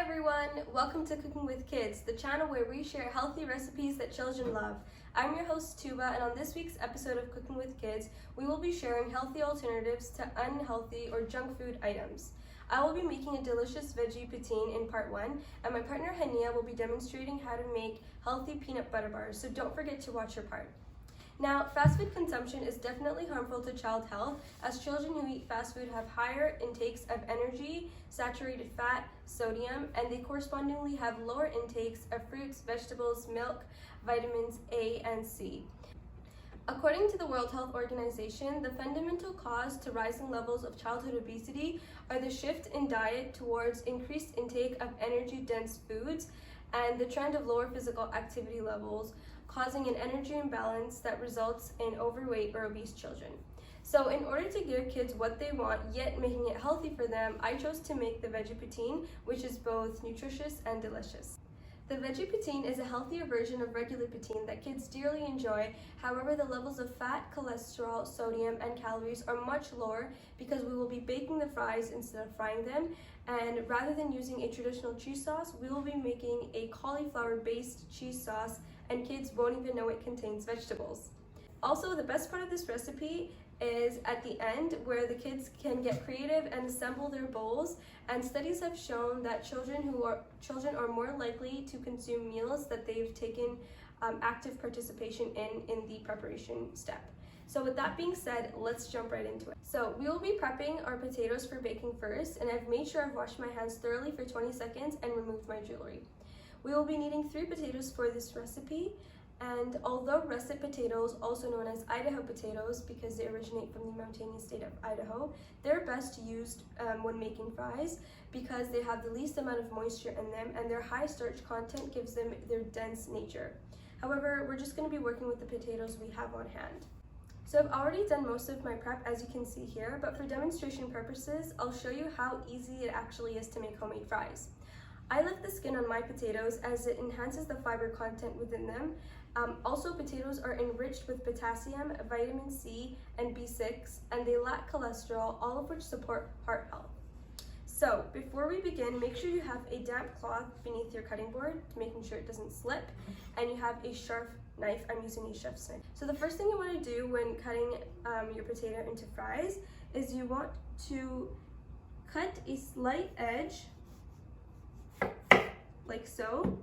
everyone! Welcome to Cooking with Kids, the channel where we share healthy recipes that children love. I'm your host Tuba, and on this week's episode of Cooking with Kids, we will be sharing healthy alternatives to unhealthy or junk food items. I will be making a delicious veggie poutine in part 1, and my partner Hania will be demonstrating how to make healthy peanut butter bars, so don't forget to watch your part. Now, fast food consumption is definitely harmful to child health, as children who eat fast food have higher intakes of energy, saturated fat, sodium, and they correspondingly have lower intakes of fruits, vegetables, milk, vitamins A and C. According to the World Health Organization, the fundamental cause to rising levels of childhood obesity are the shift in diet towards increased intake of energy-dense foods and the trend of lower physical activity levels, causing an energy imbalance that results in overweight or obese children. So in order to give kids what they want, yet making it healthy for them, I chose to make the veggie poutine, which is both nutritious and delicious. The veggie poutine is a healthier version of regular poutine that kids dearly enjoy. However, the levels of fat, cholesterol, sodium, and calories are much lower because we will be baking the fries instead of frying them. And rather than using a traditional cheese sauce, we will be making a cauliflower-based cheese sauce, and kids won't even know it contains vegetables. Also, the best part of this recipe is at the end, where the kids can get creative and assemble their bowls, and studies have shown that children are more likely to consume meals that they've taken active participation in the preparation step. So with that being said, let's jump right into it. So we will be prepping our potatoes for baking first, and I've made sure I've washed my hands thoroughly for 20 seconds and removed my jewelry. We will be needing 3 potatoes for this recipe, and although russet potatoes, also known as Idaho potatoes because they originate from the mountainous state of Idaho, they're best used when making fries because they have the least amount of moisture in them, and their high starch content gives them their dense nature. However, we're just going to be working with the potatoes we have on hand. So I've already done most of my prep, as you can see here, but for demonstration purposes, I'll show you how easy it actually is to make homemade fries. I left the skin on my potatoes as it enhances the fiber content within them. Also, potatoes are enriched with potassium, vitamin C, and B6, and they lack cholesterol, all of which support heart health. So before we begin, make sure you have a damp cloth beneath your cutting board, making sure it doesn't slip, and you have a sharp knife. I'm using a chef's knife. So the first thing you want to do when cutting your potato into fries is you want to cut a slight edge like so,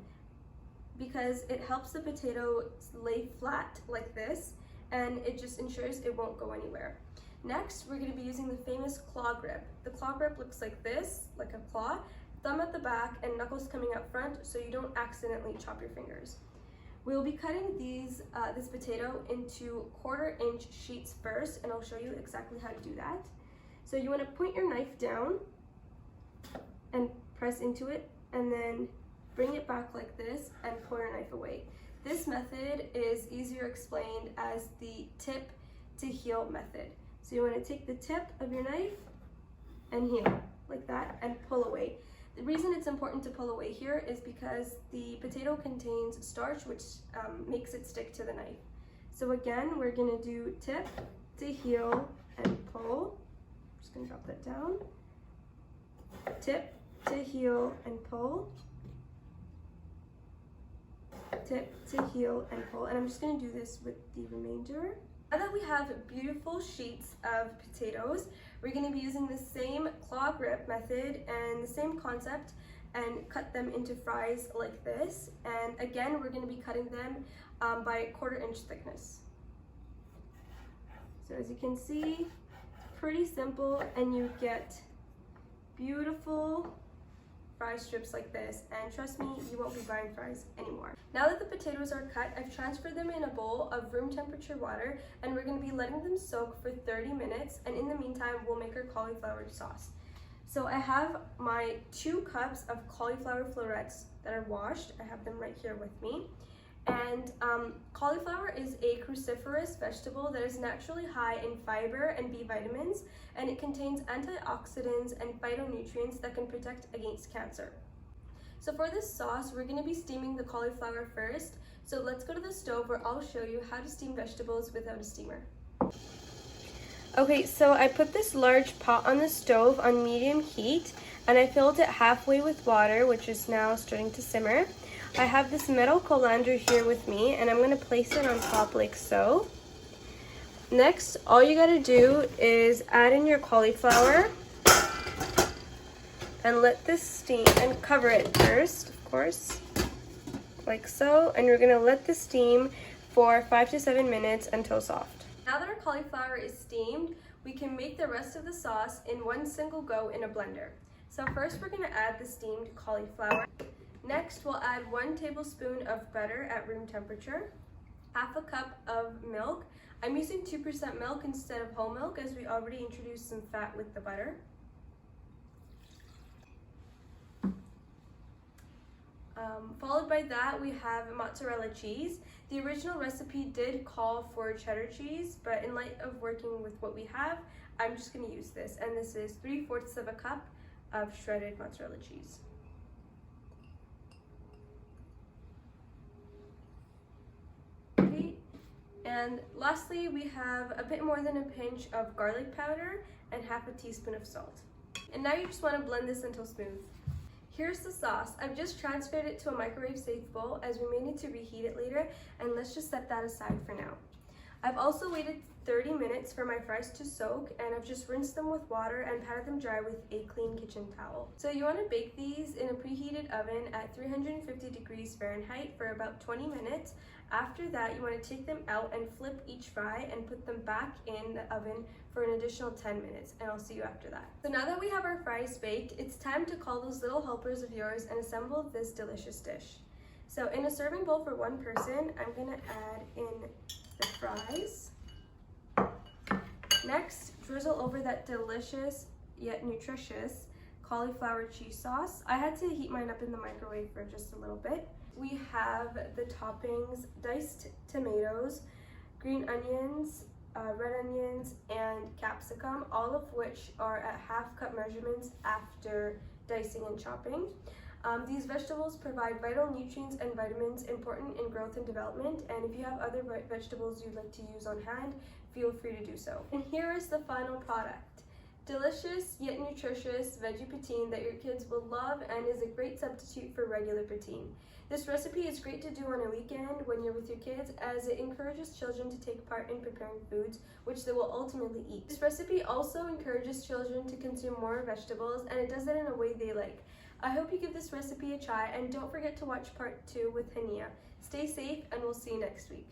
because it helps the potato lay flat like this, and it just ensures it won't go anywhere. Next, we're going to be using the famous claw grip. The claw grip looks like this, like a claw, thumb at the back and knuckles coming out front so you don't accidentally chop your fingers. We'll be cutting this potato into 1/4 inch sheets first, and I'll show you exactly how to do that. So you want to point your knife down and press into it, and then bring it back like this and pull your knife away. This method is easier explained as the tip to heel method. So you want to take the tip of your knife and heel like that and pull away. The reason it's important to pull away here is because the potato contains starch, which makes it stick to the knife. So again, we're going to do tip to heel and pull. I'm just going to drop that down. Tip to heel and pull. Tip to heel and pull, and I'm just going to do this with the remainder. Now that we have beautiful sheets of potatoes, we're going to be using the same claw grip method and the same concept and cut them into fries like this. And again, we're going to be cutting them by 1/4 inch thickness. So as you can see, pretty simple, and you get beautiful fry strips like this, and trust me, you won't be buying fries anymore. Now that the potatoes are cut, I've transferred them in a bowl of room temperature water, and we're going to be letting them soak for 30 minutes, and in the meantime, we'll make our cauliflower sauce. So I have my 2 cups of cauliflower florets that are washed. I have them right here with me. And cauliflower is a cruciferous vegetable that is naturally high in fiber and B vitamins, and it contains antioxidants and phytonutrients that can protect against cancer. So for this sauce, we're going to be steaming the cauliflower first. So let's go to the stove where I'll show you how to steam vegetables without a steamer. Okay, so I put this large pot on the stove on medium heat, and I filled it halfway with water, which is now starting to simmer. I have this metal colander here with me, and I'm gonna place it on top like so. Next, all you gotta do is add in your cauliflower and let this steam, and cover it first, of course, like so. And you're gonna let this steam for 5 to 7 minutes until soft. Now that our cauliflower is steamed, we can make the rest of the sauce in one single go in a blender. So first we're gonna add the steamed cauliflower. Next, we'll add 1 tablespoon of butter at room temperature, half a cup of milk. I'm using 2% milk instead of whole milk as we already introduced some fat with the butter. Followed by that, we have mozzarella cheese. The original recipe did call for cheddar cheese, but in light of working with what we have, I'm just gonna use this. And this is 3/4 of a cup of shredded mozzarella cheese. And lastly, we have a bit more than a pinch of garlic powder and half a teaspoon of salt. And now you just want to blend this until smooth. Here's the sauce. I've just transferred it to a microwave safe bowl as we may need to reheat it later, and let's just set that aside for now. I've also waited 30 minutes for my fries to soak, and I've just rinsed them with water and patted them dry with a clean kitchen towel. So you want to bake these in a preheated oven at 350 degrees Fahrenheit for about 20 minutes. After that, you want to take them out and flip each fry and put them back in the oven for an additional 10 minutes, and I'll see you after that. So now that we have our fries baked, it's time to call those little helpers of yours and assemble this delicious dish. So in a serving bowl for 1 person, I'm gonna add in the fries. Next, drizzle over that delicious yet nutritious cauliflower cheese sauce. I had to heat mine up in the microwave for just a little bit. We have the toppings, diced tomatoes, green onions, red onions, and capsicum, all of which are at half cup measurements after dicing and chopping. These vegetables provide vital nutrients and vitamins important in growth and development, and if you have other vegetables you'd like to use on hand, feel free to do so. And here is the final product. Delicious yet nutritious veggie poutine that your kids will love and is a great substitute for regular poutine. This recipe is great to do on a weekend when you're with your kids, as it encourages children to take part in preparing foods which they will ultimately eat. This recipe also encourages children to consume more vegetables, and it does it in a way they like. I hope you give this recipe a try, and don't forget to watch part 2 with Hania. Stay safe, and we'll see you next week.